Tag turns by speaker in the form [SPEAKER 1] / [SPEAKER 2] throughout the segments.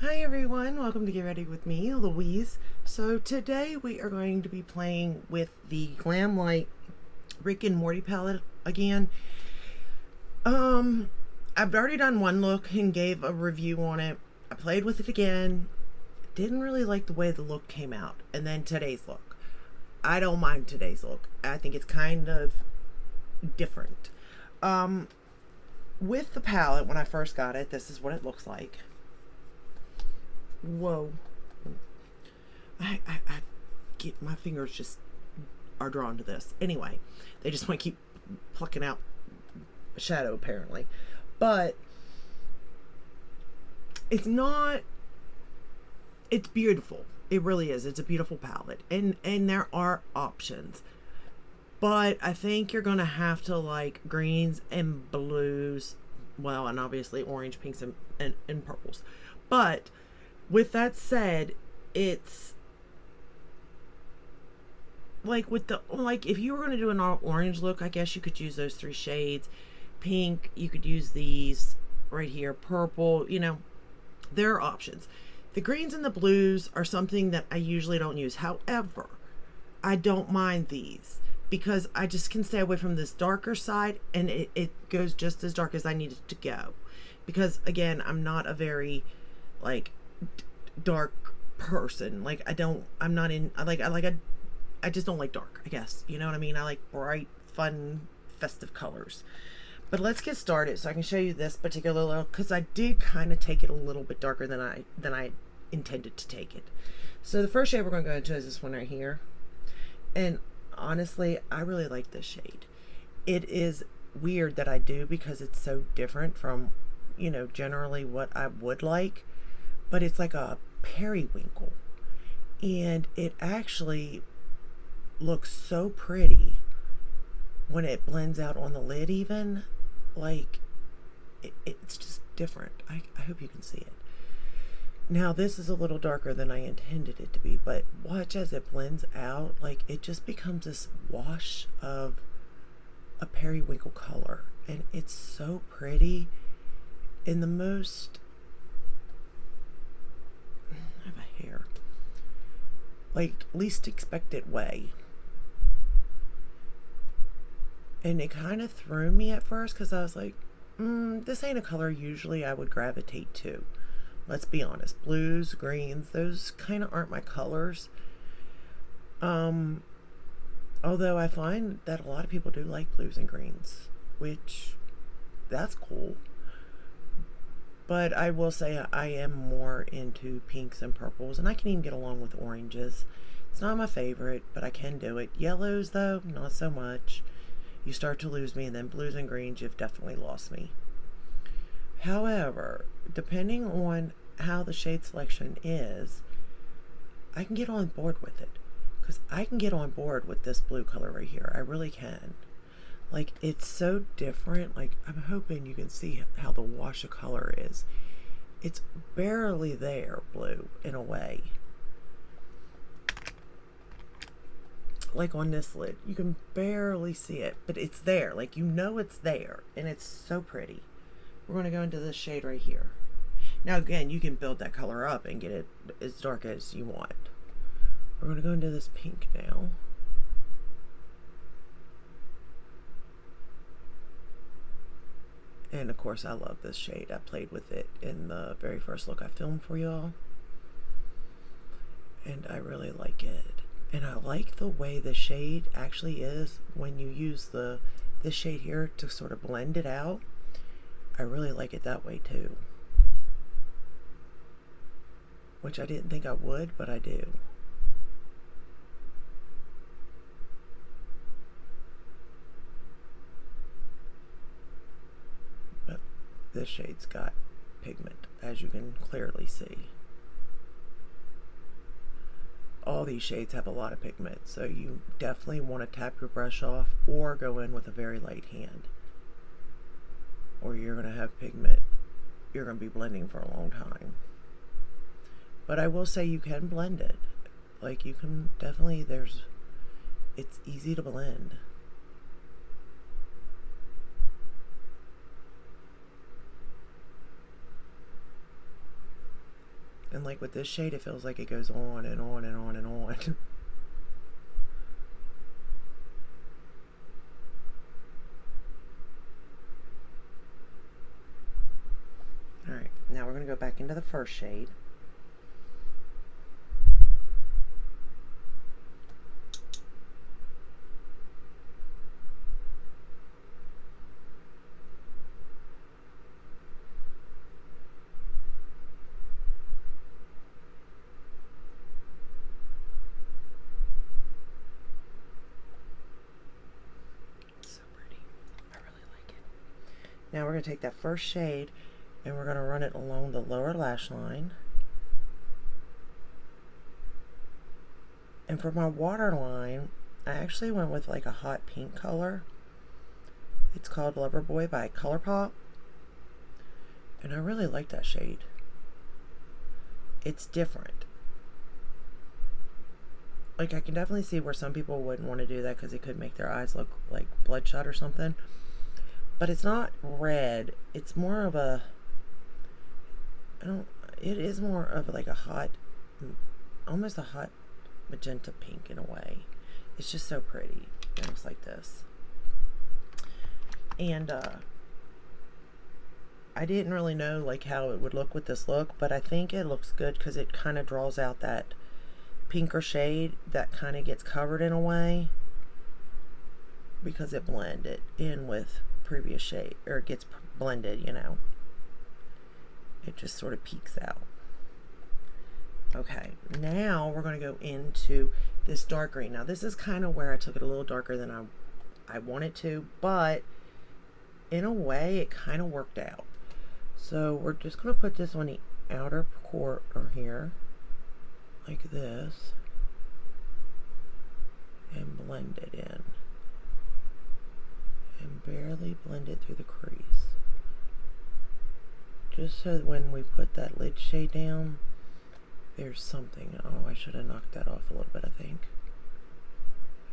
[SPEAKER 1] Hi everyone, welcome to Get Ready with me, Louise. So today we are going to be playing with the Glamlite Rick and Morty palette again. Um, I've already done one look and gave a review on it. I played with it again. Didn't really like the way the look came out. And then today's look. I don't mind today's look. I think it's kind of different. Um, with the palette, when I first got it, this is what it looks like. Whoa. I get my fingers just are drawn to this. Anyway, they just want to keep plucking out a shadow apparently. But it's not it's beautiful. It really is. It's a beautiful palette. And there are options. But I think you're gonna have to like greens and blues, well, and obviously orange, pinks, and purples. But with that said, it's like with the like if you were going to do an all orange look, I guess you could use those three shades. Pink, you could use these right here. Purple, there are options. The greens and the blues are something that I usually don't use. However, I don't mind these because I just can stay away from this darker side, and it goes just as dark as I need it to go. Because again, I'm not a very like dark person. Like I'm not in I just don't like dark, I guess. You know what I mean? I like bright, fun, festive colors. But let's get started so I can show you this particular look, because I did kind of take it a little bit darker than I intended to take it. So the first shade we're going to go into is this one right here. And honestly, I really like this shade. It is weird that I do because it's so different from, generally what I would like. But it's like a periwinkle. And it actually looks so pretty when it blends out on the lid even. Like, it's just different. I hope you can see it. Now, this is a little darker than I intended it to be, but watch as it blends out. Like, it just becomes this wash of a periwinkle color. And it's so pretty in the most... I have a hair. Like, least expected way. And it kind of threw me at first because I was like, this ain't a color usually I would gravitate to. Let's be honest. Blues, greens, those kind of aren't my colors. Although I find that a lot of people do like blues and greens, which that's cool. But I will say I am more into pinks and purples, and I can even get along with oranges. It's not my favorite, but I can do it. Yellows, though, not so much. You start to lose me, and then blues and greens, you've definitely lost me. However, depending on how the shade selection is, I can get on board with it. Because I can get on board with this blue color right here. I really can. Like, it's so different. Like, I'm hoping you can see how the wash of color is. It's barely there, blue, in a way. Like on this lid, you can barely see it, but it's there. Like, it's there, and it's so pretty. We're going to go into this shade right here. Now, again, you can build that color up and get it as dark as you want. We're going to go into this pink now. And of course, I love this shade. I played with it in the very first look I filmed for y'all. And I really like it. And I like the way the shade actually is when you use this shade here to sort of blend it out. I really like it that way too. Which I didn't think I would, but I do. But this shade's got pigment, as you can clearly see. All these shades have a lot of pigment, so you definitely want to tap your brush off or go in with a very light hand, or you're going to have pigment you're going to be blending for a long time. But I will say you can blend it. Like, you can definitely, it's easy to blend. And like with this shade, it feels like it goes on and on and on and on. Alright, now we're going to go back into the first shade. So pretty. I really like it. Now we're going to take that first shade and we're going to run it along the lower lash line. And for my waterline, I actually went with like a hot pink color. It's called Loverboy by ColourPop. And I really like that shade. It's different. Like I can definitely see where some people wouldn't want to do that because it could make their eyes look like bloodshot or something. But it's not red. It's more of a, it is more of like a hot, almost a hot magenta pink in a way. It's just so pretty. It looks like this. And I didn't really know like how it would look with this look, but I think it looks good because it kind of draws out that pinker shade that kind of gets covered in a way because it blended in with previous shade, or it gets blended, you know. It just sort of peeks out. Okay, now we're going to go into this dark green. Now this is kind of where I took it a little darker than I wanted to, but in a way it kind of worked out. So we're just going to put this on the outer corner here, like this, and blend it in. And barely blend it through the crease. Just so when we put that lid shade down, there's something. Oh, I should have knocked that off a little bit, I think.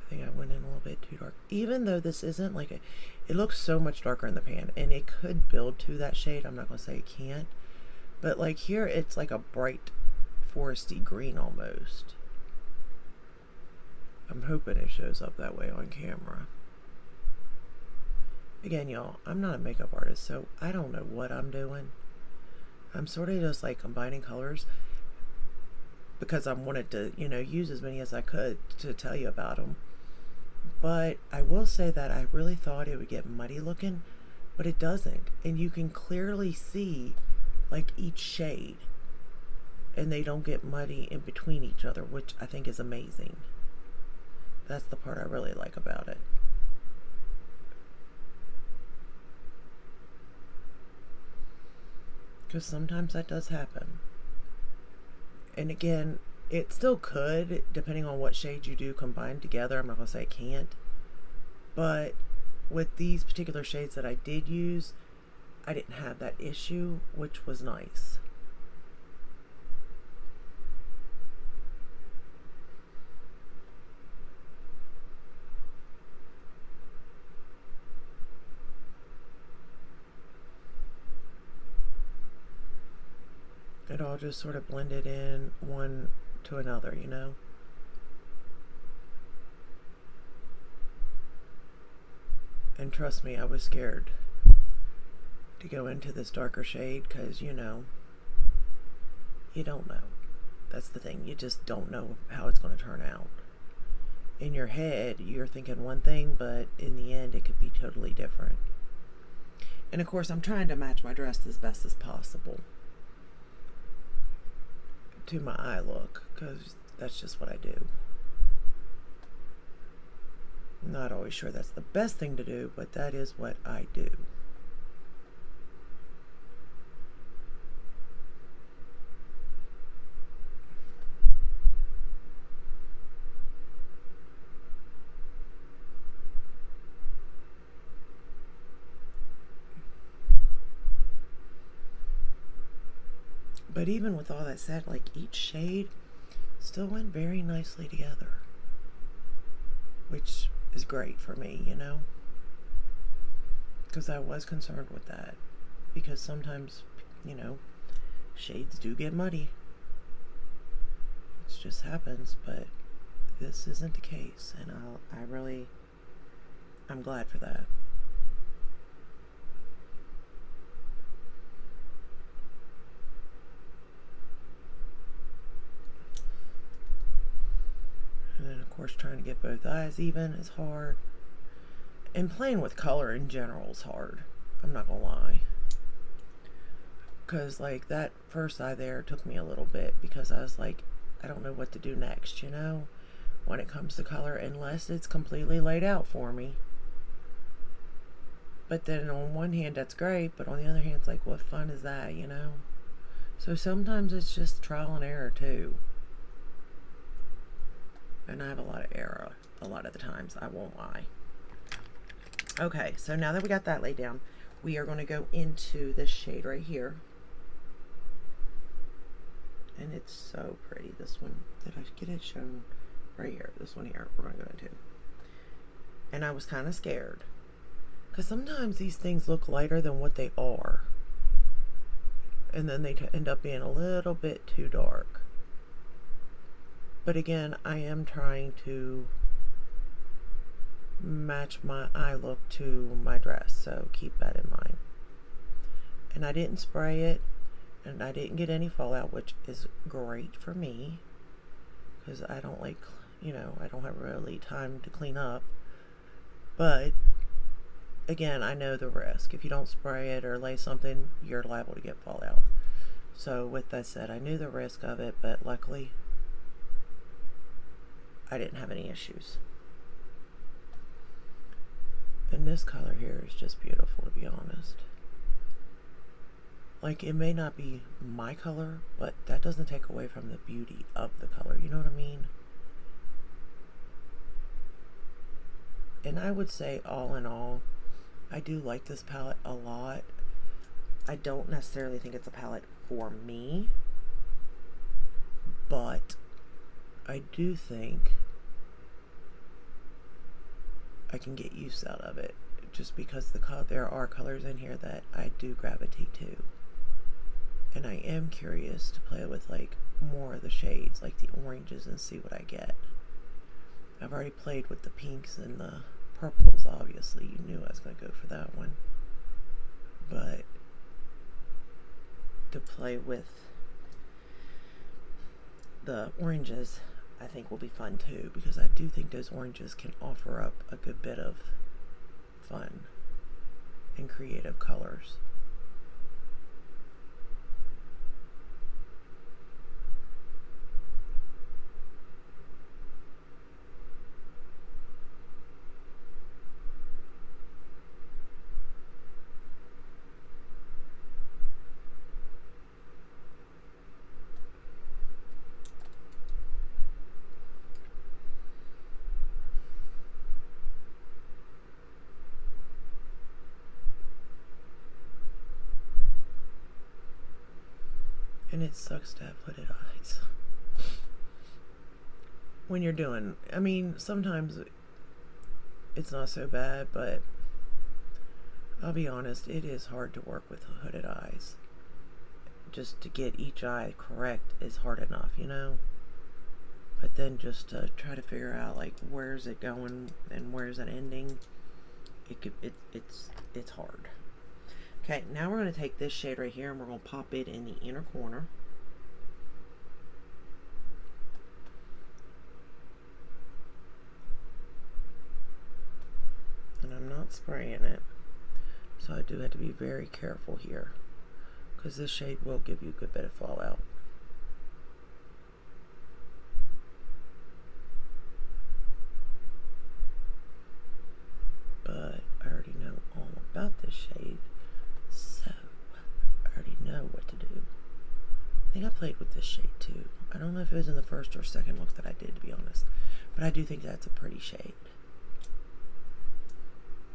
[SPEAKER 1] I think I went in a little bit too dark. Even though this isn't like a, it looks so much darker in the pan, and it could build to that shade. I'm not going to say it can't. But like here, it's like a bright foresty green almost. I'm hoping it shows up that way on camera. Again, y'all, I'm not a makeup artist, so I don't know what I'm doing. I'm sort of just like combining colors because I wanted to, you know, use as many as I could to tell you about them. But I will say that I really thought it would get muddy looking, but it doesn't. And you can clearly see like each shade, and they don't get muddy in between each other, which I think is amazing. That's the part I really like about it. Because sometimes that does happen. And again, it still could, depending on what shades you do combine together. I'm not going to say it can't. But with these particular shades that I did use, I didn't have that issue, which was nice. It all just sort of blended in one to another, you know? And trust me, I was scared to go into this darker shade because, you know, you don't know. That's the thing. You just don't know how it's going to turn out. In your head, you're thinking one thing, but in the end, it could be totally different. And of course, I'm trying to match my dress as best as possible to my eye look, because that's just what I do. I'm not always sure that's the best thing to do, but that is what I do. But even with all that said, like each shade still went very nicely together, which is great for me, you know, because I was concerned with that, because sometimes, you know, shades do get muddy. just happens, but this isn't the case, and I'm glad for that. And then of course trying to get both eyes even is hard. And playing with color in general is hard. I'm not gonna lie. Because like that first eye there took me a little bit because I was like, I don't know what to do next, you know, when it comes to color, unless it's completely laid out for me. But then on one hand that's great, but on the other hand it's like, what fun is that, you know? So sometimes it's just trial and error too. And I have a lot of error a lot of the times, I won't lie. Okay, so now that we got that laid down, we are going to go into this shade right here. And it's so pretty. This one, did I get it shown? Right here, this one here, we're going to go into. And I was kind of scared, because sometimes these things look lighter than what they are. And then they end up being a little bit too dark. But again, I am trying to match my eye look to my dress, so keep that in mind. And I didn't spray it, and I didn't get any fallout, which is great for me, because I don't like, you know, I don't have really time to clean up. But again, I know the risk. If you don't spray it or lay something, you're liable to get fallout. So with that said, I knew the risk of it, but luckily I didn't have any issues. And this color here is just beautiful, to be honest. Like, it may not be my color, but that doesn't take away from the beauty of the color, you know what I mean? And I would say, all in all, I do like this palette a lot. I don't necessarily think it's a palette for me, but I do think I can get use out of it, just because there are colors in here that I do gravitate to. And I am curious to play with like more of the shades, like the oranges, and see what I get. I've already played with the pinks and the purples, obviously. You knew I was going to go for that one. But to play with the oranges, I think will be fun too, because I do think those oranges can offer up a good bit of fun and creative colors. And it sucks to have hooded eyes. When you're doing, I mean, sometimes it's not so bad, but I'll be honest, it is hard to work with hooded eyes. Just to get each eye correct is hard enough, you know? But then just to try to figure out, like, where's it going and where's it ending, it's hard. Okay, now we're going to take this shade right here and we're going to pop it in the inner corner. And I'm not spraying it, so I do have to be very careful here, because this shade will give you a good bit of fallout. But I already know all about this shade, so I already know what to do. I think I played with this shade too. I don't know if it was in the first or second look that I did, to be honest, but I do think that's a pretty shade.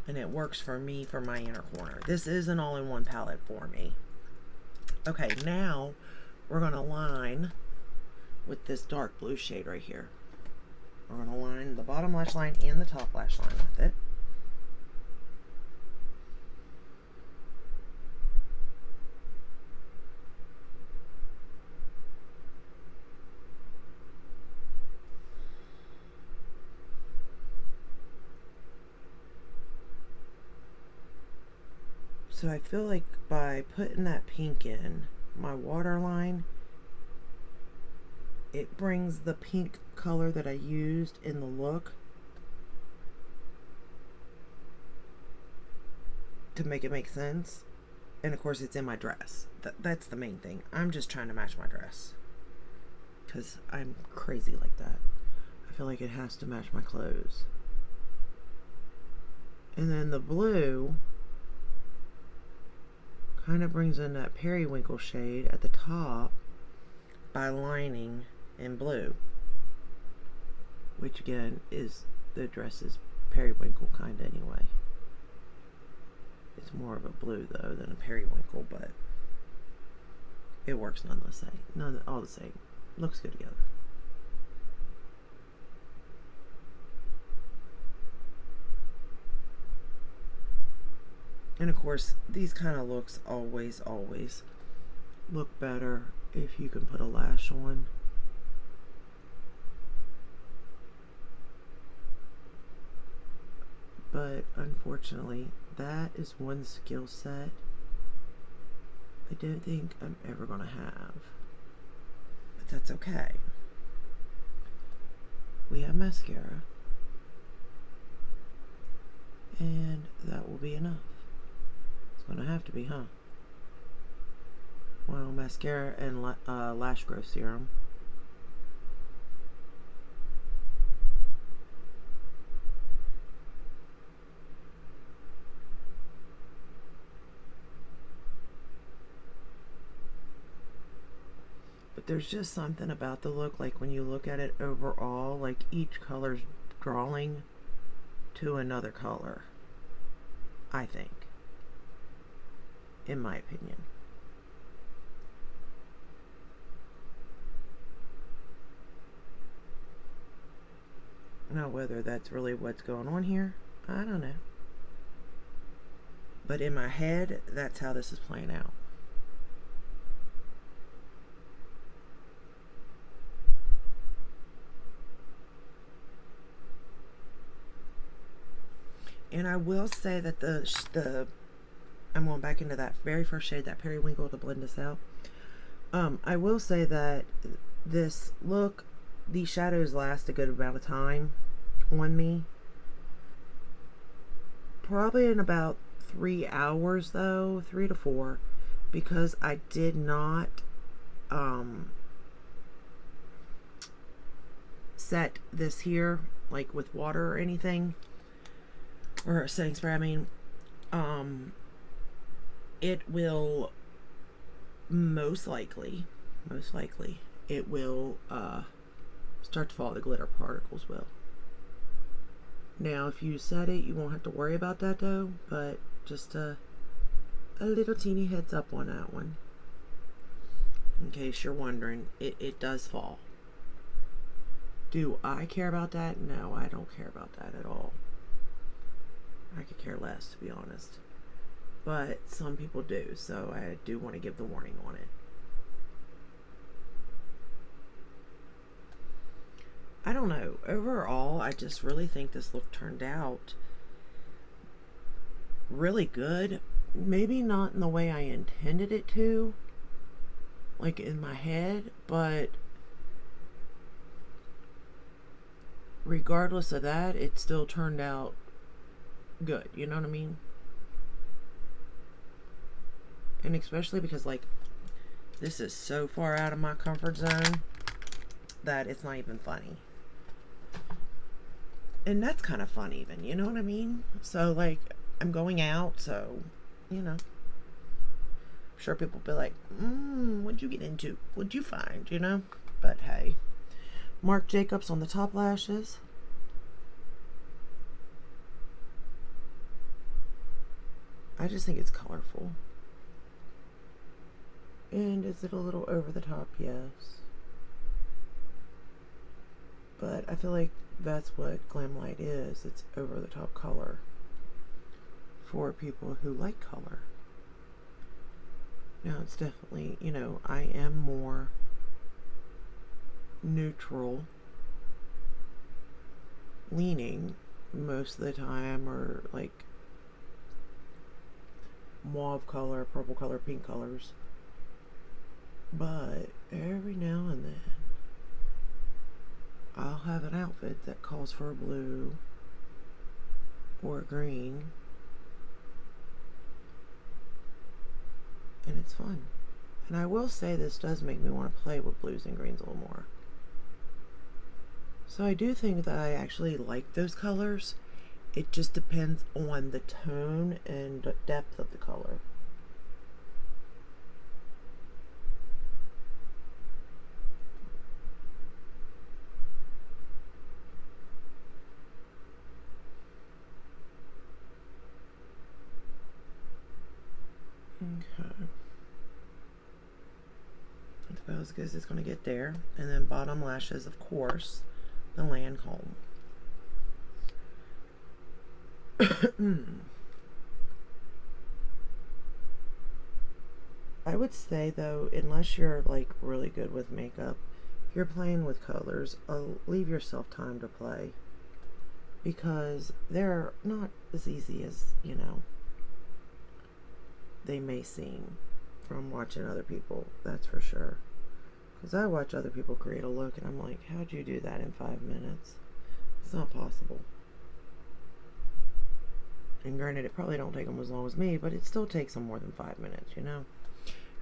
[SPEAKER 1] And it works for me for my inner corner. This is an all-in-one palette for me. Okay, now we're going to line with this dark blue shade right here. We're going to line the bottom lash line and the top lash line with it. So I feel like by putting that pink in my waterline, it brings the pink color that I used in the look to make it make sense. And of course it's in my dress. That's the main thing. I'm just trying to match my dress, because I'm crazy like that. I feel like it has to match my clothes. And then the blue kind of brings in that periwinkle shade at the top by lining in blue, which again is the dress's periwinkle kind of anyway. It's more of a blue though than a periwinkle, but it works all the same. Looks good together. And of course, these kind of looks always look better if you can put a lash on. But unfortunately, that is one skill set I don't think I'm ever gonna have. But that's okay. We have mascara, and that will be enough. It's gonna have to be, huh? Well, mascara and lash growth serum. But there's just something about the look, like when you look at it overall, like each color's drawing to another color, I think, in my opinion. Now, whether that's really what's going on here, I don't know. But in my head, that's how this is playing out. And I will say that I'm going back into that very first shade, that periwinkle, to blend this out. I will say that this look, these shadows last a good amount of time on me. Probably in about 3 hours though, 3 to 4, because I did not set this here like with water or anything, or a setting spray. I mean, it will most likely it will start to fall. The glitter particles will. Now if you set it, you won't have to worry about that though, but just a little teeny heads up on that one, in case you're wondering. It does fall. Do I care about that? No, I don't care about that at all. I could care less, to be honest. But some people do, so I do want to give the warning on it. I don't know. Overall, I just really think this look turned out really good. Maybe not in the way I intended it to, like in my head, but regardless of that, it still turned out good. You know what I mean? And especially because, like, this is so far out of my comfort zone that it's not even funny. And that's kind of fun even, you know what I mean? So, like, I'm going out, so, you know. I'm sure people will be like, what'd you get into? What'd you find, you know? But hey. Marc Jacobs on the top lashes. I just think it's colorful. And is it a little over the top? Yes. But I feel like that's what Glamlite is. It's over the top color for people who like color. Now it's definitely, you know, I am more neutral leaning most of the time, or like mauve color, purple color, pink colors. But every now and then, I'll have an outfit that calls for a blue or a green, and it's fun. And I will say this does make me want to play with blues and greens a little more. So I do think that I actually like those colors. It just depends on the tone and depth of the color. Okay. That's about as good as it's going to get there. And then bottom lashes, of course, the Lancome. I would say though, unless you're like really good with makeup, if you're playing with colors, leave yourself time to play, because they're not as easy as, you know, they may seem from watching other people, that's for sure. Because I watch other people create a look and I'm like, how'd you do that in 5 minutes? It's not possible. And granted, it probably don't take them as long as me, but it still takes them more than 5 minutes, you know?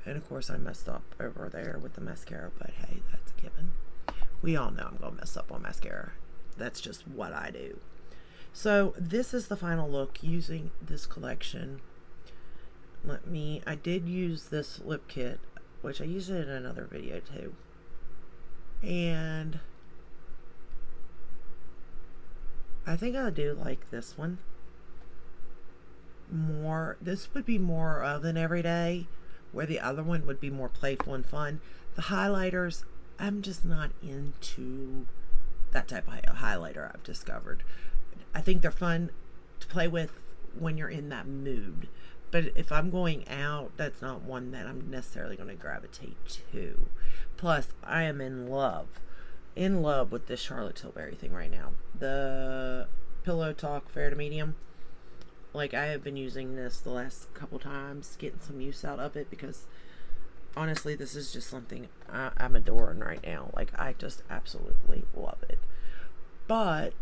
[SPEAKER 1] And of course I messed up over there with the mascara, but hey, that's a given. We all know I'm going to mess up on mascara. That's just what I do. So this is the final look using this collection. I did use this lip kit, which I used it in another video too. And I think I do like this one more. This would be more of an everyday, where the other one would be more playful and fun. The highlighters, I'm just not into that type of highlighter, I've discovered. I think they're fun to play with when you're in that mood. But if I'm going out, that's not one that I'm necessarily going to gravitate to. Plus, I am in love with this Charlotte Tilbury thing right now. The Pillow Talk Fair to Medium. Like, I have been using this the last couple times, getting some use out of it, because honestly, this is just something I'm adoring right now. Like, I just absolutely love it. But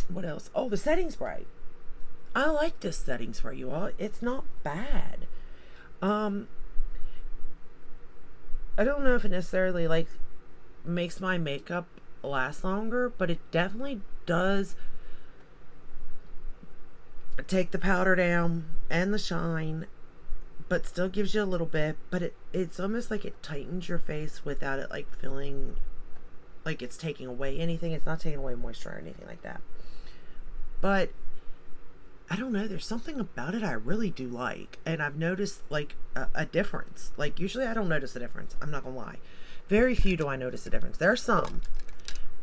[SPEAKER 1] what else? Oh, the setting spray. I like this setting spray, you all. It's not bad. I don't know if it necessarily like makes my makeup last longer, but it definitely does take the powder down and the shine, but still gives you a little bit. But it's almost like it tightens your face without it like feeling like it's taking away anything. It's not taking away moisture or anything like that. But I don't know, there's something about it I really do like, and I've noticed like a difference. Like, usually I don't notice a difference, I'm not gonna lie. Very few do I notice a difference. There are some,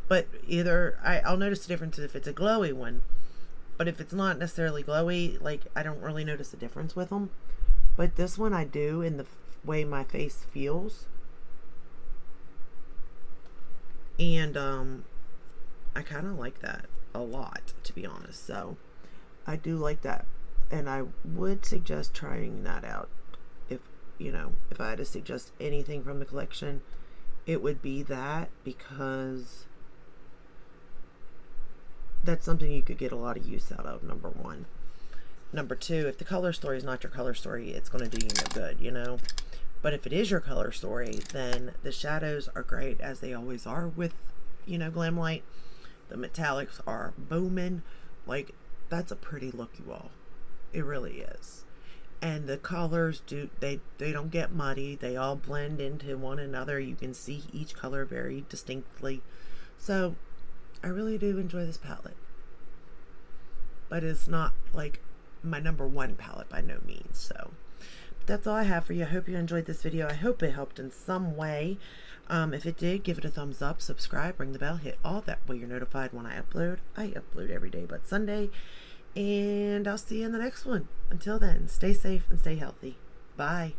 [SPEAKER 1] but either I'll notice a difference if it's a glowy one, but if it's not necessarily glowy, like, I don't really notice a difference with them. But this one I do, in the way my face feels. And I kind of like that a lot, to be honest. So I do like that, and I would suggest trying that out. If I had to suggest anything from the collection, it would be that, because that's something you could get a lot of use out of, number one. Number two, if the color story is not your color story, it's going to do you no good, you know? But if it is your color story, then the shadows are great, as they always are with, Glamlite. The metallics are booming. Like, that's a pretty look, you all. It really is. And the colors they don't get muddy. They all blend into one another. You can see each color very distinctly. So I really do enjoy this palette. But it's not like my number one palette by no means. So that's all I have for you. I hope you enjoyed this video. I hope it helped in some way. If it did, give it a thumbs up, subscribe, ring the bell, hit all that way you're notified when I upload. I upload every day but Sunday. And I'll see you in the next one. Until then, stay safe and stay healthy. Bye.